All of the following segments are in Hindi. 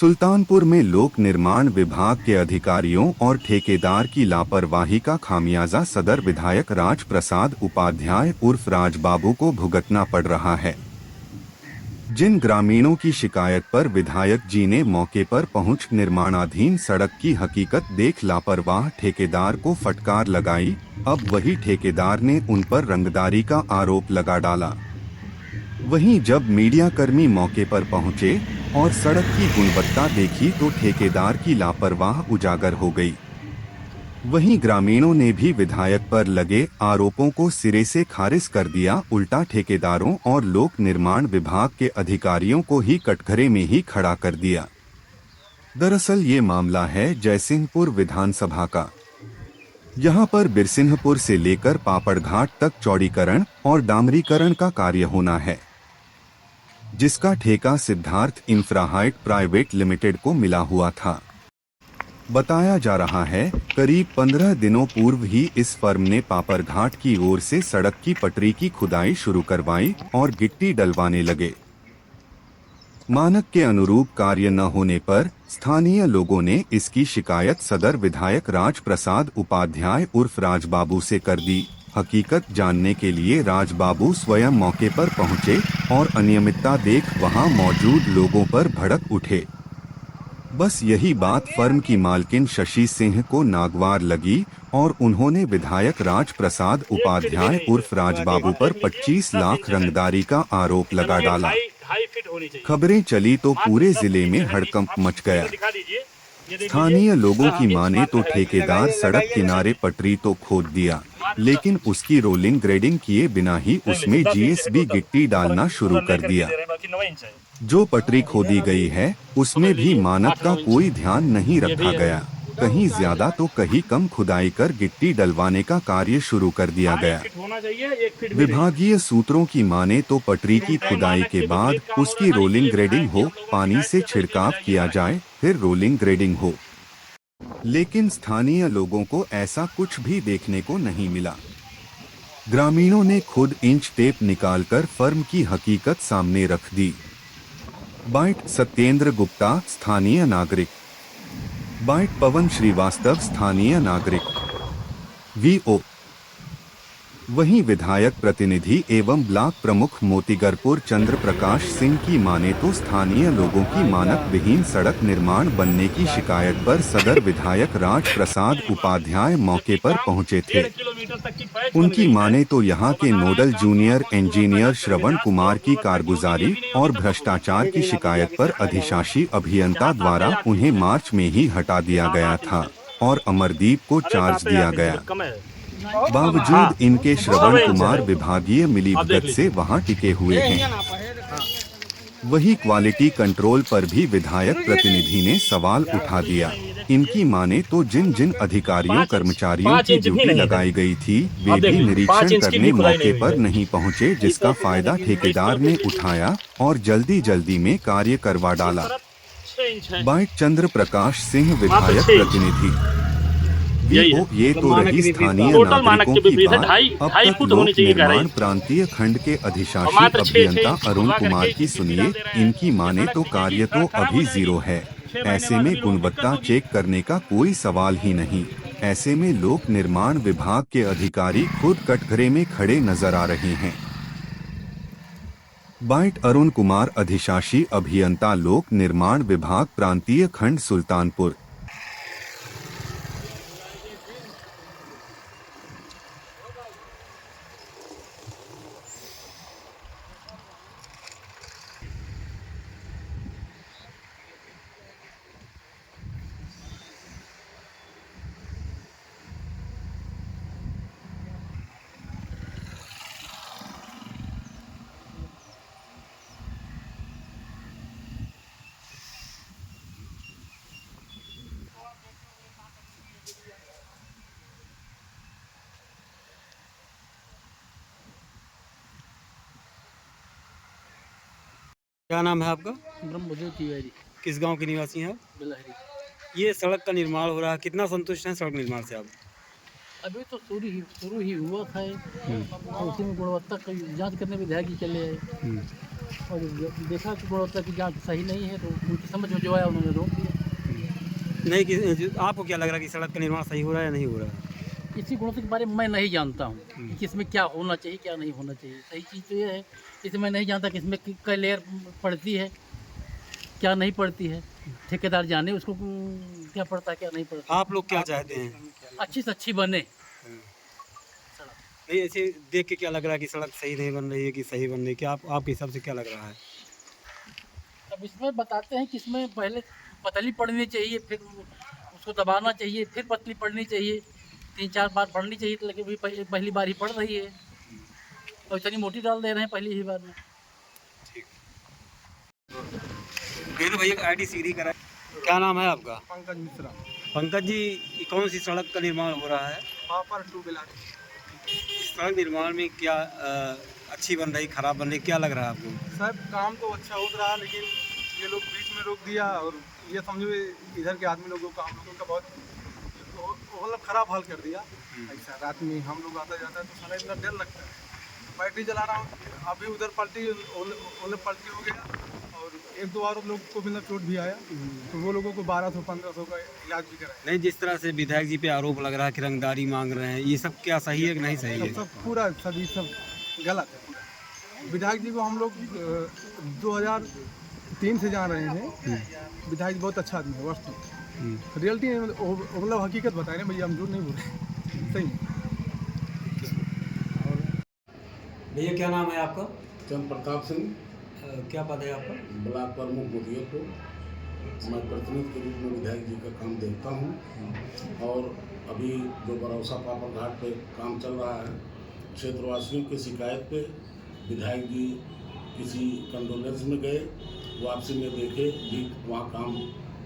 सुल्तानपुर में लोक निर्माण विभाग के अधिकारियों और ठेकेदार की लापरवाही का खामियाजा सदर विधायक राज प्रसाद उपाध्याय उर्फ राजबाबू को भुगतना पड़ रहा है। जिन ग्रामीणों की शिकायत पर विधायक जी ने मौके पर पहुंच निर्माणाधीन सड़क की हकीकत देख लापरवाह ठेकेदार को फटकार लगाई, अब वही ठेकेदार ने उन पर रंगदारी का आरोप लगा डाला। वहीं जब मीडियाकर्मी मौके पर पहुंचे और सड़क की गुणवत्ता देखी तो ठेकेदार की लापरवाह उजागर हो गई। वहीं ग्रामीणों ने भी विधायक पर लगे आरोपों को सिरे से खारिज कर दिया, उल्टा ठेकेदारों और लोक निर्माण विभाग के अधिकारियों को ही कटघरे में ही खड़ा कर दिया। दरअसल ये मामला है जयसिंहपुर विधानसभा का। यहाँ पर बिरसिंहपुर से लेकर पापड़घाट तक चौड़ीकरण और डामरीकरण का कार्य होना है, जिसका ठेका सिद्धार्थ इंफ्राहाइट प्राइवेट लिमिटेड को मिला हुआ था। बताया जा रहा है करीब 15 दिनों पूर्व ही इस फर्म ने पापड़घाट की ओर से सड़क की पटरी की खुदाई शुरू करवाई और गिट्टी डलवाने लगे। मानक के अनुरूप कार्य न होने पर स्थानीय लोगों ने इसकी शिकायत सदर विधायक राज प्रसाद उपाध्याय उर्फ राजबाबू से कर दी। हकीकत जानने के लिए राजबाबू स्वयं मौके पर पहुंचे और अनियमितता देख वहां मौजूद लोगों पर भड़क उठे। बस यही बात फर्म की मालकिन शशि सिंह को नागवार लगी और उन्होंने विधायक राज प्रसाद उपाध्याय उर्फ राजबाबू पर 25 लाख रंगदारी का आरोप लगा डाला। खबरें चली तो पूरे जिले में हड़कंप मच गया। स्थानीय लोगों की माने तो ठेकेदार सड़क किनारे पटरी तो खोद दिया, लेकिन उसकी रोलिंग ग्रेडिंग किए बिना ही उसमें जीएसबी गिट्टी डालना शुरू कर दिया। जो पटरी खोदी गई है उसमें भी मानक का कोई ध्यान नहीं रखा गया। कहीं ज्यादा तो कहीं कम खुदाई कर गिट्टी डलवाने का कार्य शुरू कर दिया गया। विभागीय सूत्रों की माने तो पटरी की खुदाई के बाद उसकी रोलिंग ग्रेडिंग हो, पानी से छिड़काव किया जाए, फिर रोलिंग ग्रेडिंग हो। लेकिन स्थानीय लोगों को ऐसा कुछ भी देखने को नहीं मिला। ग्रामीणों ने खुद इंच टेप निकालकर फर्म की हकीकत सामने रख दी। बाइट सत्येंद्र गुप्ता, स्थानीय नागरिक। बाइट पवन श्रीवास्तव, स्थानीय नागरिक। वीओ। वहीं विधायक प्रतिनिधि एवं ब्लॉक प्रमुख मोतीगरपुर चंद्र प्रकाश सिंह की माने तो स्थानीय लोगों की मानक विहीन सड़क निर्माण बनने की शिकायत पर सदर विधायक राज प्रसाद उपाध्याय मौके पर पहुंचे थे। उनकी माने तो यहां के nodal junior engineer Shravan Kumar की कारगुजारी और भ्रष्टाचार की शिकायत पर अधिशासी अभियंता द्वारा उन्हें मार्च में ही हटा दिया गया था और अमरदीप को चार्ज दिया गया। बावजूद इनके श्रवण कुमार विभागीय मिलीभगत से वहां टिके हुए हैं। वही क्वालिटी कंट्रोल पर भी विधायक प्रतिनिधि ने सवाल उठा दिया। इनकी माने तो जिन जिन अधिकारियों कर्मचारियों की ड्यूटी लगाई गई थी वे भी निरीक्षण करने मौके पर नहीं पहुंचे, जिसका फायदा ठेकेदार ने उठाया और जल्दी जल्दी में कार्य करवा डाला। बाइट चंद्र प्रकाश सिंह, विधायक प्रतिनिधि। ये तो रही स्थानीय नागरिकों की बात। अब तक लोक निर्माण प्रांतीय खंड के अधिशासी अभियंता अरुण कुमार की सुनिए। इनकी माने तो कार्य तो अभी 0 है। ऐसे में गुणवत्ता चेक करने का कोई सवाल ही नहीं। ऐसे में लोक निर्माण विभाग के अधिकारी खुद कटघरे में खड़े नजर आ रहे हैं। बाइट अरुण कुमार, अधिशासी अभियंता, लोक निर्माण विभाग, प्रांतीय खंड, सुल्तानपुर। क्या नाम है आपका? ब्रह्मदेव तिवारी, किस गांव के निवासी हैं आप? बिलहरी। ये सड़क का निर्माण हो रहा है, कितना संतुष्ट हैं सड़क निर्माण से आप? अभी तो शुरू ही हुआ था और उसी में गुणवत्ता की जांच करने विधायक जी चले आए। और देखा कि गुणवत्ता की जाँच सही नहीं है, तो उनकी समझ में जो आया उन्होंने रोक दिया। नहीं आपको क्या लग रहा है कि सड़क का निर्माण सही हो रहा है या नहीं हो रहा है? इसी गुणवत्ता के बारे में मैं नहीं जानता हूँ कि इसमें क्या होना चाहिए, क्या नहीं होना चाहिए। सही चीज़ तो ये है, इसमें मैं नहीं जानता कि इसमें कई लेयर पड़ती है, क्या नहीं पड़ती है। ठेकेदार जाने उसको क्या पड़ता है, क्या नहीं पड़ता। आप लोग क्या चाहते हैं? अच्छी से अच्छी बने सड़क। नहीं, ऐसे देख के क्या लग रहा है कि सड़क सही नहीं बन रही है कि सही बन रही है? क्या आपके हिसाब से क्या लग रहा है? अब इसमें बताते हैं कि इसमें पहले पतली पड़नी चाहिए, फिर उसको दबाना चाहिए, फिर पतली पड़नी चाहिए, 3-4 बार पड़नी चाहिए, तो लेकिन अभी पहली बार ही पड़ रही है और इतनी मोटी डाल दे रहे हैं पहली ही बार में। ये तो भैया आईडी सीधी करा। क्या नाम है आपका? पंकज मिश्रा। पंकज जी, ये कौन सी सड़क का निर्माण हो रहा है? पापर टू व्हीलर। इस सड़क निर्माण में क्या अच्छी बन रही, खराब बन रही, क्या लग रहा है आपको? सर काम तो अच्छा हो रहा है, लेकिन ये लोग बीच में रोक दिया और ये समझो इधर के आदमी लोगों का, हम लोगों का बहुत मतलब खराब हाल कर दिया। ऐसा रात में हम लोग आता जाता है तो सारा इतना डर लगता है। बैटरी चला रहा हूँ, अभी उधर पलटी पलटी हो गया और 1-2 और लोग को भी चोट भी आया, तो वो लोगों को 1200-1500 का इलाज भी कराया। नहीं, जिस तरह से विधायक जी पे आरोप लग रहा है कि रंगदारी मांग रहे हैं, ये सब क्या सही है कि नहीं सही है? सब पूरा सभी सब गलत है पूरा। विधायक जी को हम लोग 2003 से जान रहे हैं। विधायक जी बहुत अच्छा आदमी है, वास्तव रियलिटी मतलब हकीकत बता रहे हैं भैया, हम झूठ नहीं बोल रहे, सही है। भैया क्या नाम है आपका? चंद प्रताप सिंह, क्या पद है आपका? ब्लॉक प्रमुख मुदियरपुर। मैं प्रतिनिधि के रूप में विधायक जी का काम देखता हूं और अभी जो बरौसा पापर घाट पे काम चल रहा है, क्षेत्रवासियों की शिकायत पे विधायक जी किसी कंडोलेंस में गए, वापसी में देखे भी वहाँ काम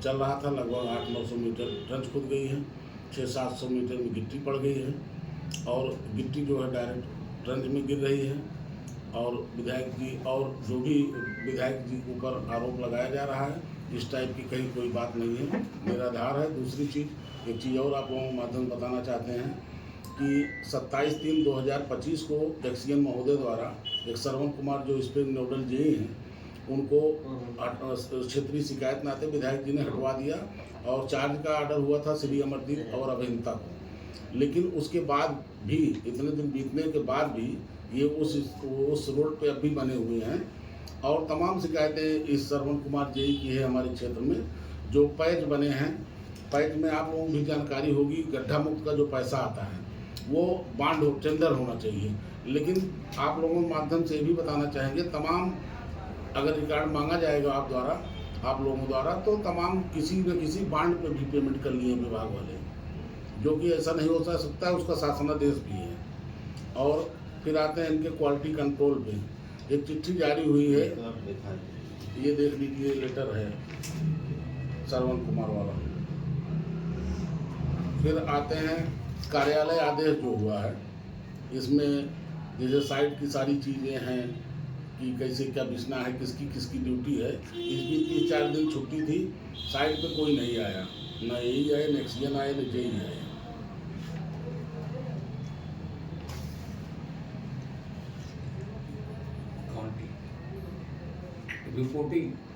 चल रहा था। लगभग 800-900 मीटर ट्रंच खुद गई है, 600-700 मीटर में गिट्टी पड़ गई है और गिट्टी जो है डायरेक्ट ट्रंच में गिर रही है। और विधायक जी और जो भी विधायक जी के ऊपर आरोप लगाया जा रहा है, इस टाइप की कहीं कोई बात नहीं है, निराधार है। दूसरी चीज़, एक चीज़ और आप लोगों के माध्यम बताना चाहते हैं कि 27/3/2025 को एक्सीएन महोदय द्वारा एक श्रवण कुमार जो इस पर नोडल जेई हैं, उनको क्षेत्रीय शिकायत नाते विधायक जी ने हटवा दिया और चार्ज का ऑर्डर हुआ था श्री अमरदीप और अभियंता को। लेकिन उसके बाद भी, इतने दिन बीतने के बाद भी, ये उस रोड पे अब भी बने हुए हैं और तमाम शिकायतें इस श्रवण कुमार जेई की है हमारे क्षेत्र में। जो पैच बने हैं, पैच में आप लोगों को भी जानकारी होगी, गड्ढा मुक्त का जो पैसा आता है वो बांड टेंडर होना चाहिए। लेकिन आप लोगों के माध्यम से ये भी बताना चाहेंगे, तमाम अगर रिकॉर्ड मांगा जाएगा आप लोगों द्वारा, तो तमाम किसी न किसी बांड पे भी पेमेंट कर लिए विभाग वाले, जो कि ऐसा नहीं हो सकता है, उसका शासनादेश भी है। और फिर आते हैं इनके क्वालिटी कंट्रोल पे, एक चिट्ठी जारी हुई है, ये देख लीजिए, लेटर है श्रवण कुमार वाला। फिर आते हैं कार्यालय आदेश जो हुआ है, इसमें जैसे साइट की सारी चीज़ें हैं कि कैसे क्या बिछना है, किसकी किसकी ड्यूटी है। इस बीच 3-4 दिन छुट्टी थी, साइट पे कोई नहीं आया, ना यही आए, न एक्सीएन आए, न जेई आए।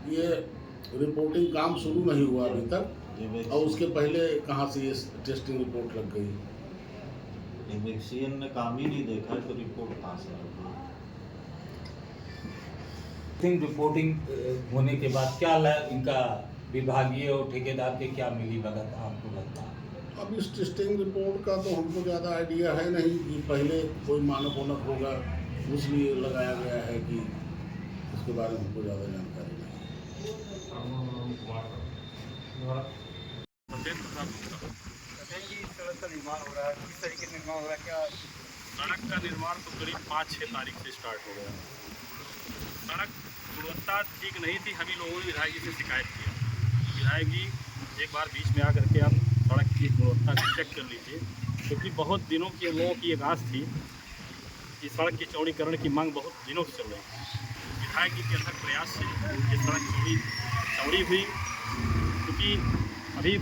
ये रिपोर्टिंग काम शुरू नहीं हुआ अभी तक, और उसके पहले कहाँ से ये टेस्टिंग रिपोर्ट लग गई? एक्सीएन ने काम ही नहीं देखा है, तो रिपोर्ट कहाँ से लगी? रिपोर्टिंग होने के बाद क्या इनका विभागीय और ठेकेदार के क्या मिली भगत आपको लगता है? अब इस टेस्टिंग रिपोर्ट का तो हमको ज़्यादा आइडिया है नहीं कि पहले कोई मानक वानक होगा, इसलिए लगाया गया है कि उसके बारे में हमको ज़्यादा जानकारी नहीं। सड़क का निर्माण हो रहा है, किस तरीके से निर्माण हो रहा है, क्या? सड़क का निर्माण तो करीब 5-6 तारीख से स्टार्ट हो गया। सड़क गुणवत्ता ठीक नहीं थी, हम ही लोगों ने विधायक जी से शिकायत किया। विधायक जी एक बार बीच में आकर के आप सड़क की गुणवत्ता को चेक कर लीजिए, क्योंकि बहुत दिनों की लोगों की एक आस थी कि सड़क के चौड़ीकरण की मांग बहुत दिनों से चल रही थी। विधायक जी के अथक प्रयास से ये सड़क चौड़ी हुई, क्योंकि अभी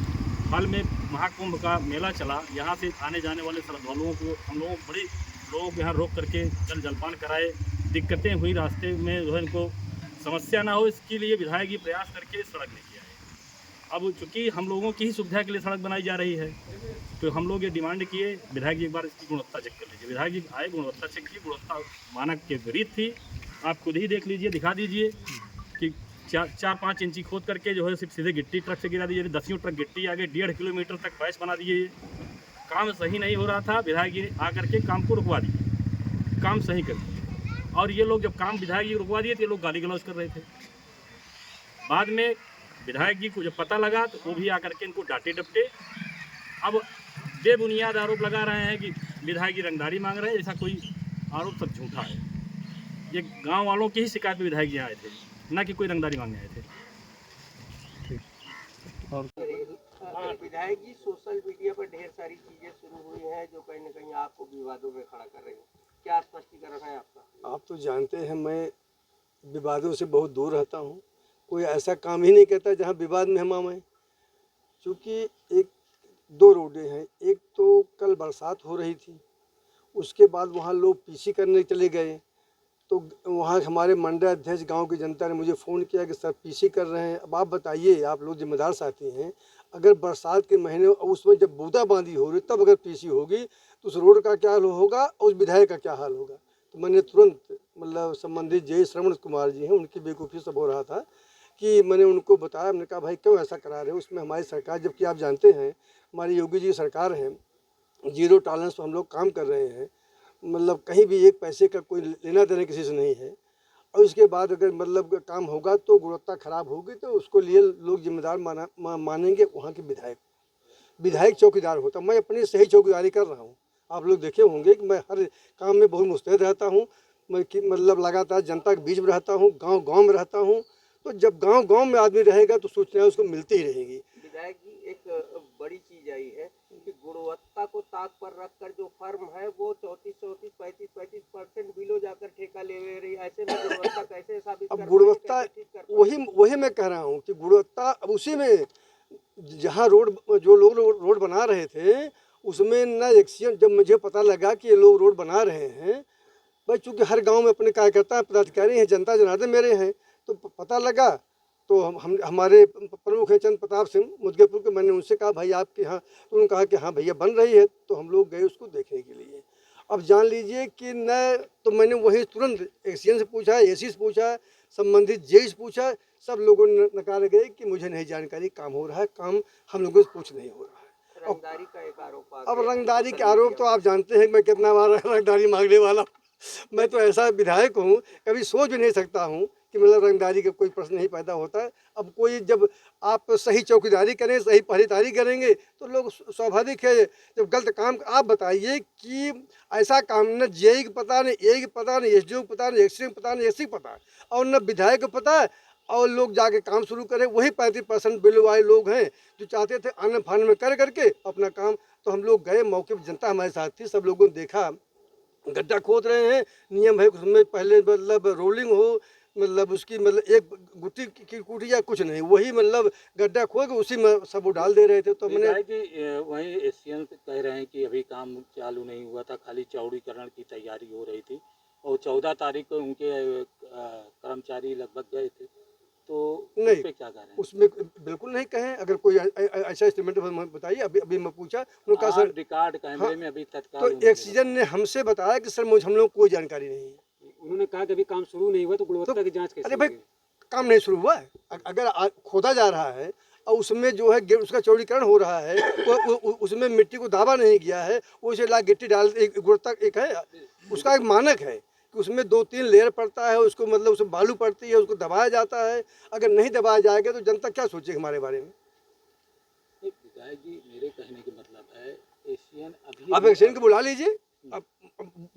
हाल में महाकुंभ का मेला चला, यहाँ से आने जाने वाले श्रद्धालुओं को हम लोगों को यहाँ रोक करके जलपान कराए। दिक्कतें हुई रास्ते में, जो है इनको समस्या ना हो, इसके लिए विधायक जी प्रयास करके सड़क लेके आए। अब चूंकि हम लोगों की ही सुविधा के लिए सड़क बनाई जा रही है, तो हम लोग ये डिमांड किए विधायक जी एक बार इसकी गुणवत्ता चेक कर लीजिए। विधायक जी आए, गुणवत्ता चेक की, गुणवत्ता मानक के विपरीत थी। आप खुद ही देख लीजिए, दिखा दीजिए कि 4-5 इंची खोद करके जो है सिर्फ सीधे गिट्टी ट्रक से गिरा दीजिए, 10 ट्रक गिट्टी आगे 1.5 किलोमीटर तक पैच बना दिए। काम सही नहीं हो रहा था, विधायक जी आकर के काम को रुकवा दिए, काम सही कर दिए। और ये लोग जब काम विधायक जी रुकवा दिए तो ये लोग गाली गलौज कर रहे थे। बाद में विधायक जी को जब पता लगा तो वो भी आकर के इनको डांटे डपटे। अब बेबुनियाद आरोप लगा रहे हैं कि विधायक जी रंगदारी मांग रहे हैं, ऐसा कोई आरोप सब झूठा है। ये गांव वालों की ही शिकायत पे विधायक जी आए थे, ना कि कोई रंगदारी मांगने आए थे। विधायक जी, सोशल मीडिया पर ढेर सारी चीजें शुरू हुई हैं जो कहीं न कहीं आपको विवादों में खड़ा कर रही हैं, क्या स्पष्टीकरण है आपका? आप तो जानते हैं मैं विवादों से बहुत दूर रहता हूँ, कोई ऐसा काम ही नहीं करता जहाँ विवाद में हम आए। चूँकि एक 2 रोडें हैं, एक तो कल बरसात हो रही थी, उसके बाद वहाँ लोग पीसी करने चले गए, तो वहाँ हमारे मंडल अध्यक्ष गांव की जनता ने मुझे फ़ोन किया कि सर पीसी कर रहे हैं। अब आप बताइए, आप लोग जिम्मेदार साथी हैं, अगर बरसात के महीने उसमें जब बूंदाबांदी हो रही तब अगर पीसी होगी तो उस रोड का क्या हाल होगा और उस विधायक का क्या हाल होगा। तो मैंने तुरंत मतलब संबंधित जय श्रवण कुमार जी हैं, उनकी बेवकूफ़ी सब हो रहा था कि मैंने उनको बताया, मैंने कहा भाई क्यों ऐसा करा रहे हो, उसमें हमारी सरकार, जबकि आप जानते हैं हमारी योगी जी सरकार है, 0 टॉलरेंस पर हम लोग काम कर रहे हैं, मतलब कहीं भी एक पैसे का कोई लेना देना किसी से नहीं है। और उसके बाद अगर मतलब काम होगा तो गुणवत्ता खराब होगी तो उसको लिए लोग जिम्मेदार मानेंगे वहाँ के विधायक चौकीदार होता। मैं अपनी सही चौकीदारी कर रहा हूँ, आप लोग देखे होंगे कि मैं हर काम में बहुत मुस्तैद रहता हूँ, मैं मतलब लगातार जनता के बीच में रहता हूँ, गांव में रहता हूँ। तो जब गांव में आदमी रहेगा तो सूचनाएं उसको मिलती ही रहेगी। विधायक जी, एक बड़ी चीज आई है कि गुणवत्ता को ताक पर रखकर जो फर्म है वो 34-35% बिलो जाकर ठेका ले रही है, ऐसे में गुणवत्ता कैसे साबित कर? अब गुणवत्ता वही मैं कह रहा हूँ कि गुणवत्ता अब उसी में जहाँ जो लोग रोड बना रहे थे उसमें ना एक्सीडेंट, जब मुझे पता लगा कि ये लोग रोड बना रहे हैं, भाई चूँकि हर गांव में अपने कार्यकर्ता पदाधिकारी हैं, जनता जनार्दन मेरे हैं, तो पता लगा तो हम हमारे प्रमुख हैं चंद प्रताप सिंह मुदगेपुर के, मैंने उनसे कहा भाई आपके यहाँ, तो उन्होंने कहा कि हाँ भैया बन रही है, तो हम लोग गए उसको देखने के लिए। अब जान लीजिए कि न तो मैंने वही तुरंत एक्सीएन से पूछा, एसी से पूछा, संबंधित जेई से पूछा, सब लोगों ने नकार गए कि मुझे नहीं जानकारी, काम हो रहा है, काम हम लोगों से कुछ नहीं हो रहा है। रंगदारी का एक आरोप अब रंगदारी के आरोप तो आप जानते हैं मैं कितना बार रंगदारी मांगने वाला मैं तो ऐसा विधायक हूँ, कभी सोच भी नहीं सकता हूँ कि मतलब रंगदारी का कोई प्रश्न नहीं पैदा होता है। अब कोई जब आप सही चौकीदारी करें, सही पहरेदारी करेंगे तो लोग स्वाभाविक है, जब गलत काम आप बताइए कि ऐसा काम न जेई को पता, न ए को पता, न एसडीओ को पता, न एक्सडीओ को पता, न एससी को पता और न विधायक को पता है, और लोग जाके काम शुरू करें। वही 35% बिल वाले लोग हैं जो चाहते थे आने फान में कर करके अपना काम। तो हम लोग गए मौके पर, जनता हमारे साथ थी, सब लोगों ने देखा गड्ढा खोद रहे हैं, नियम है उसमें पहले मतलब रोलिंग हो, मतलब उसकी मतलब एक गुट्टी की कुटी या कुछ नहीं, वही मतलब गड्ढा खोद के उसी में सब वो डाल दे रहे थे। तो मैंने वहीं एशियन कह रहे हैं कि अभी काम चालू नहीं हुआ था, खाली चौड़ीकरण की तैयारी हो रही थी और 14 तारीख को उनके कर्मचारी लगभग गए थे, तो नहीं पे क्या कह रहे हैं? उसमें बिल्कुल नहीं कहें। अगर कोई ऐसा एस्टिमेट बताइए। अभी मैं पूछा, उन्होंने कहा सर रिकॉर्ड कैमरे हाँ, में अभी तत्काल तो एक्सीजन ने हमसे बताया कि सर मुझे हम लोग कोई जानकारी नहीं है। उन्होंने कहा कि अभी काम शुरू नहीं हुआ तो गुणवत्ता की जांच कैसे? अरे भाई काम नहीं शुरू हुआ है, अगर खोदा जा रहा है और उसमें जो है उसका चौड़ीकरण हो रहा है तो उसमें मिट्टी को दाबा नहीं किया है, वो उसे ला गिट्टी डाल, एक गुणवत्ता एक है, उसका एक मानक है कि उसमें 2-3 लेयर पड़ता है, उसको मतलब उसमें बालू पड़ती है, उसको दबाया जाता है। अगर नहीं दबाया जाएगा तो जनता क्या सोचेगी हमारे बारे में? विधायक जी, मेरे कहने का मतलब है एशियन अभी आप एशियन को बुला लीजिए, आप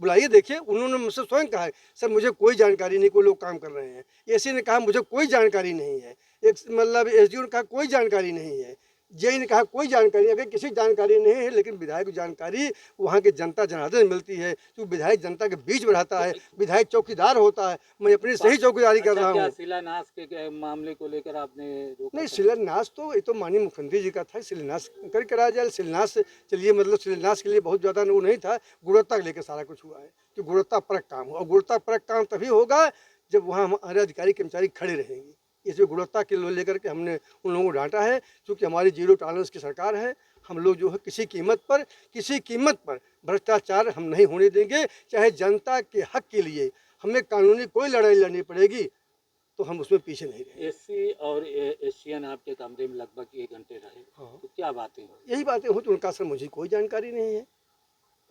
बुलाइए, देखिए। उन्होंने मुझसे स्वयं कहा है सर मुझे कोई जानकारी नहीं, कोई लोग काम कर रहे हैं। एसी ने कहा मुझे कोई जानकारी नहीं है, एक मतलब एसडीओ ने कहा कोई जानकारी नहीं है, जेई ने कहा कोई जानकारी। अगर किसी जानकारी नहीं है, लेकिन विधायक को जानकारी वहाँ के जनता जनार्दन में मिलती है, तो विधायक जनता के बीच में रहता है, विधायक चौकीदार होता है। मैं अपनी सही चौकीदारी कर रहा हूँ। शिलान्यास के मामले को लेकर आपने नहीं, शिलान्यास तो ये तो माननीय मुख्यमंत्री जी का था, शिलान्यास कर कराया जाए। शिलान्यास चलिए, मतलब शिलान्यास के लिए बहुत ज़्यादा वो नहीं था, गुणवत्ता को लेकर सारा कुछ हुआ है कि गुणवत्ता परक काम हो, और गुणवत्ता परक काम तभी होगा जब वहाँ हमारे अधिकारी कर्मचारी खड़े रहेंगे। इसमें गुणवत्ता के लिए लेकर के हमने उन लोगों को डांटा है, क्योंकि हमारी जीरो टॉलरेंस की सरकार है। हम लोग जो है किसी कीमत पर भ्रष्टाचार हम नहीं होने देंगे, चाहे जनता के हक के लिए हमें कानूनी कोई लड़ाई लड़नी पड़ेगी तो हम उसमें पीछे नहीं रहेंगे। एससी और एशियन आपके कमरे में लगभग 1 घंटे रहे। हाँ। तो क्या बातें हुई? यही बातें हो तो उनका सर मुझे कोई जानकारी नहीं है,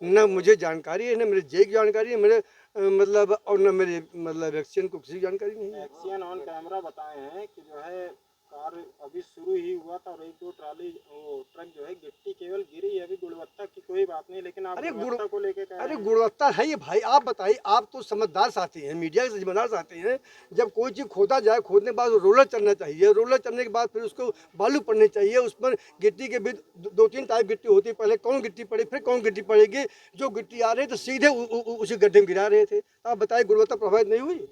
न मुझे जानकारी है, न मेरे जेई की जानकारी है, मेरे मतलब और न मेरे मतलब एक्सीडेंट को किसी जानकारी नहीं है। एक्सीडेंट ऑन कैमरा बताए हैं कि जो है कार अभी शुरू ही हुआ था और 1-2 ट्राली ट्रक जो है गिट्टी केवल गिरी है। अभी गुणवत्ता की कोई बात नहीं, लेकिन आप गुणवत्ता को लेके कह रहे हैं। गुणवत्ता है ये भाई, आप बताइए, आप तो समझदार साथी हैं, मीडिया के समझदार साथी हैं। जब कोई चीज़ खोदा जाए, खोदने के बाद रोलर चलना चाहिए, रोलर चलने के बाद फिर उसको बालू पड़नी चाहिए। उस पर गिट्टी के भी 2-3 टाइप गिट्टी होती है, पहले कौन गिट्टी पड़े फिर कौन गिट्टी पड़ेगी। जो गिट्टी आ रही तो सीधे उसी गड्ढे में गिरा रहे थे। आप बताइए गुणवत्ता प्रभावित नहीं हुई?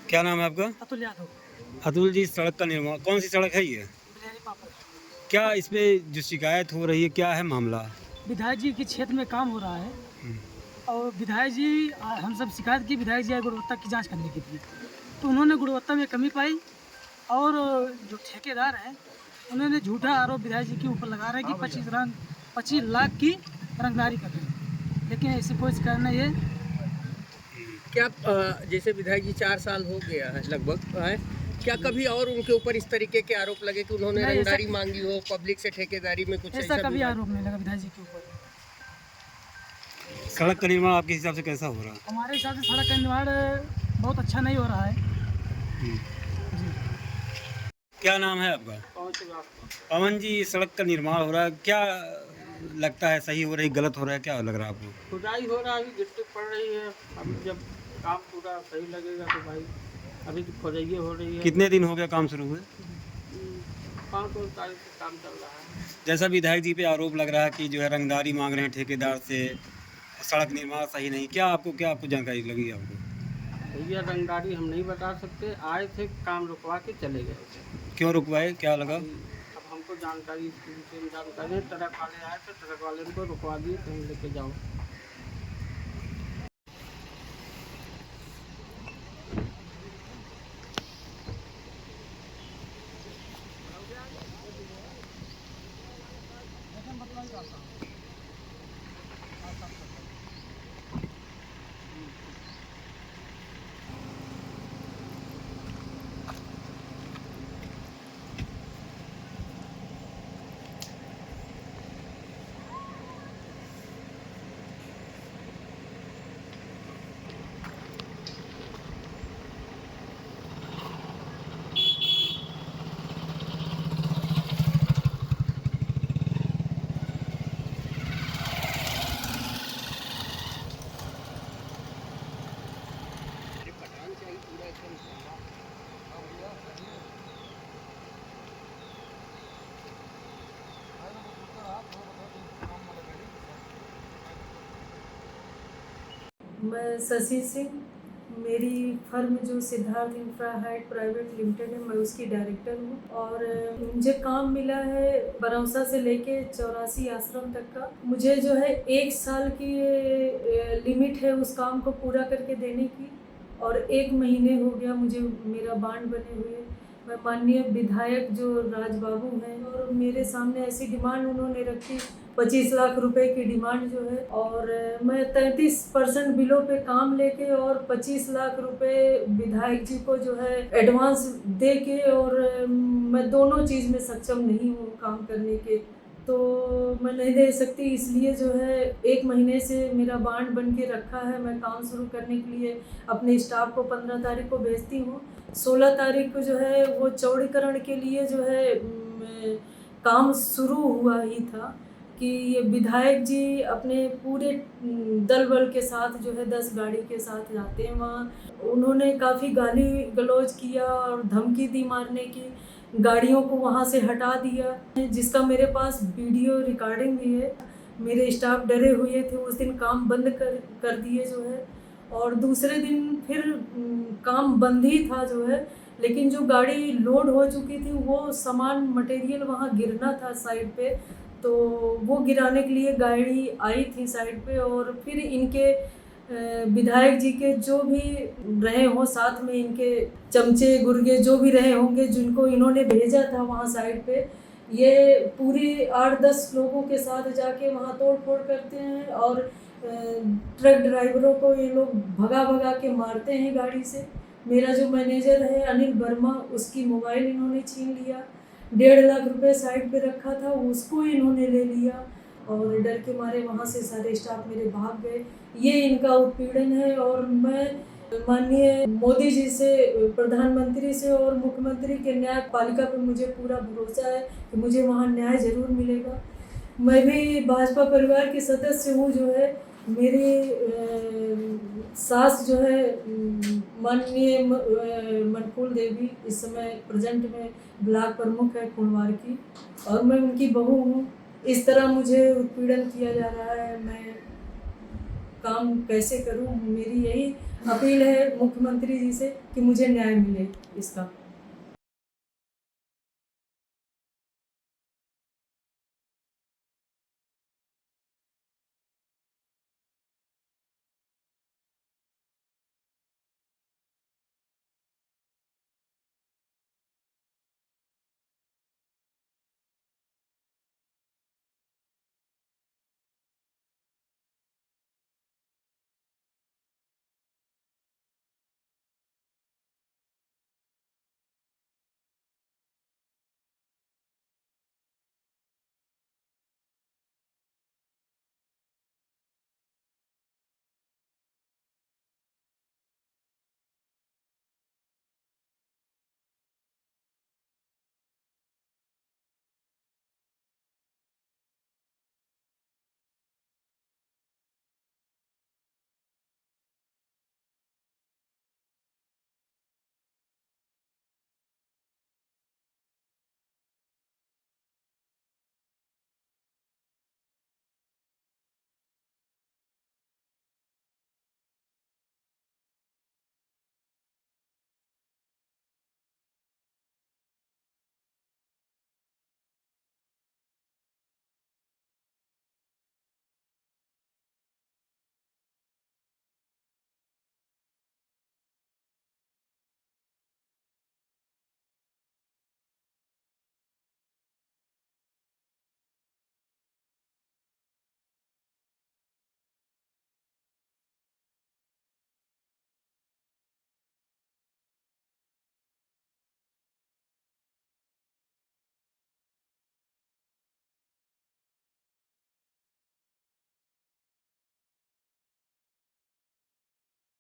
क्या नाम है आपका? अतुल यादव। अतुल जी, सड़क का निर्माण, कौन सी सड़क है ये? क्या इस पे जो शिकायत हो रही है, क्या है मामला? विधायक जी के क्षेत्र में काम हो रहा है और विधायक जी हम सब शिकायत की, विधायक जी आए गुणवत्ता की जांच करने के लिए, तो उन्होंने गुणवत्ता में कमी पाई और जो ठेकेदार हैं उन्होंने झूठा आरोप विधायक जी के ऊपर लगा रहे हैं कि 25 लाख की रंगदारी कर रहे हैं, लेकिन ऐसी कोई शिकायत नहीं है। क्या जैसे विधायक जी 4 साल हो गया है लगभग है, क्या कभी और उनके ऊपर इस तरीके के आरोप लगे कि उन्होंने रंगदारी मांगी हो, पब्लिक से ठेकेदारी में कुछ ऐसा कभी आरोप नहीं लगा विधायक जी के ऊपर। सड़क का निर्माण आपके हिसाब से कैसा हो रहा है? हमारे हिसाब से सड़क का निर्माण बहुत अच्छा नहीं हो रहा है। क्या नाम है आपका? पवन जी, सड़क का निर्माण हो रहा है, क्या लगता है सही हो रही, गलत हो रहा है, क्या लग रहा है आपको? खुदाई हो रहा है, अभी गिट्टी पड़ रही है। अभी जब काम पूरा सही लगेगा तो भाई अभी तो खुदाई हो रही है। कितने दिन हो गया काम शुरू हुए? 5 तारीख से काम चल रहा है। जैसा विधायक जी पे आरोप लग रहा है कि जो है रंगदारी मांग रहे हैं ठेकेदार से, सड़क निर्माण सही नहीं, क्या आपको जानकारी लगी आपको? भैया रंगदारी हम नहीं बता सकते, आए थे काम रुकवा के चले गए थे। क्यों रुकवाए, क्या लगा? अब हमको जानकारी ट्रक वाले आए थे, ट्रक वाले को रुकवा दिए, कहीं लेके जाओ। मैं शशि सिंह, मेरी फर्म जो Siddharth infra height private limited है, मैं उसकी डायरेक्टर हूँ और मुझे काम मिला है बरौसा से लेके 84 आश्रम तक का। मुझे जो है 1 साल की लिमिट है उस काम को पूरा करके देने की और 1 महीने हो गया मुझे मेरा बांड बने हुए। मैं माननीय विधायक जो राजबाबू हैं और मेरे सामने ऐसी डिमांड उन्होंने रखी 25 लाख रुपए की डिमांड जो है, और मैं 33% बिलों पे काम लेके और 25 लाख रुपए विधायक जी को जो है एडवांस दे के, और मैं दोनों चीज़ में सक्षम नहीं हूँ काम करने के, तो मैं नहीं दे सकती। इसलिए जो है 1 महीने से मेरा बांड बन के रखा है। मैं काम शुरू करने के लिए अपने स्टाफ को 15 तारीख को भेजती हूँ। 16 तारीख को जो है वो चौड़ीकरण के लिए जो है काम शुरू हुआ ही था कि ये विधायक जी अपने पूरे दल बल के साथ जो है 10 गाड़ी के साथ जाते हैं वहाँ। उन्होंने काफ़ी गाली गलौज किया और धमकी दी मारने की, गाड़ियों को वहाँ से हटा दिया, जिसका मेरे पास वीडियो रिकॉर्डिंग भी है। मेरे स्टाफ डरे हुए थे, उस दिन काम बंद कर दिए जो है, और दूसरे दिन फिर काम बंद ही था जो है, लेकिन जो गाड़ी लोड हो चुकी थी वो सामान मटेरियल वहाँ गिरना था साइड पे, तो वो गिराने के लिए गाड़ी आई थी साइड पे, और फिर इनके विधायक जी के जो भी रहे हों साथ में, इनके चमचे गुर्गे जो भी रहे होंगे जिनको इन्होंने भेजा था वहाँ साइड पे, ये पूरी 8-10 लोगों के साथ जाके वहाँ तोड़ फोड़ करते हैं और ट्रक ड्राइवरों को ये लोग भगा भगा के मारते हैं गाड़ी से। मेरा जो मैनेजर है अनिल वर्मा, उसकी मोबाइल इन्होंने छीन लिया। 1.5 लाख रुपए साइड पे रखा था, उसको इन्होंने ले लिया और डर के मारे वहाँ से सारे स्टाफ मेरे भाग गए। ये इनका उत्पीड़न है और मैं माननीय मोदी जी से, प्रधानमंत्री से और मुख्यमंत्री के न्यायपालिका पे मुझे पूरा भरोसा है कि मुझे वहाँ न्याय जरूर मिलेगा। मैं भी भाजपा परिवार के सदस्य हूँ। जो है मेरी सास जो है माननीय मनफूल देवी इस समय प्रेजेंट में ब्लॉक प्रमुख है कुलवार की, और मैं उनकी बहू हूँ। इस तरह मुझे उत्पीड़न किया जा रहा है, मैं काम कैसे करूँ? मेरी यही अपील है मुख्यमंत्री जी से कि मुझे न्याय मिले इसका।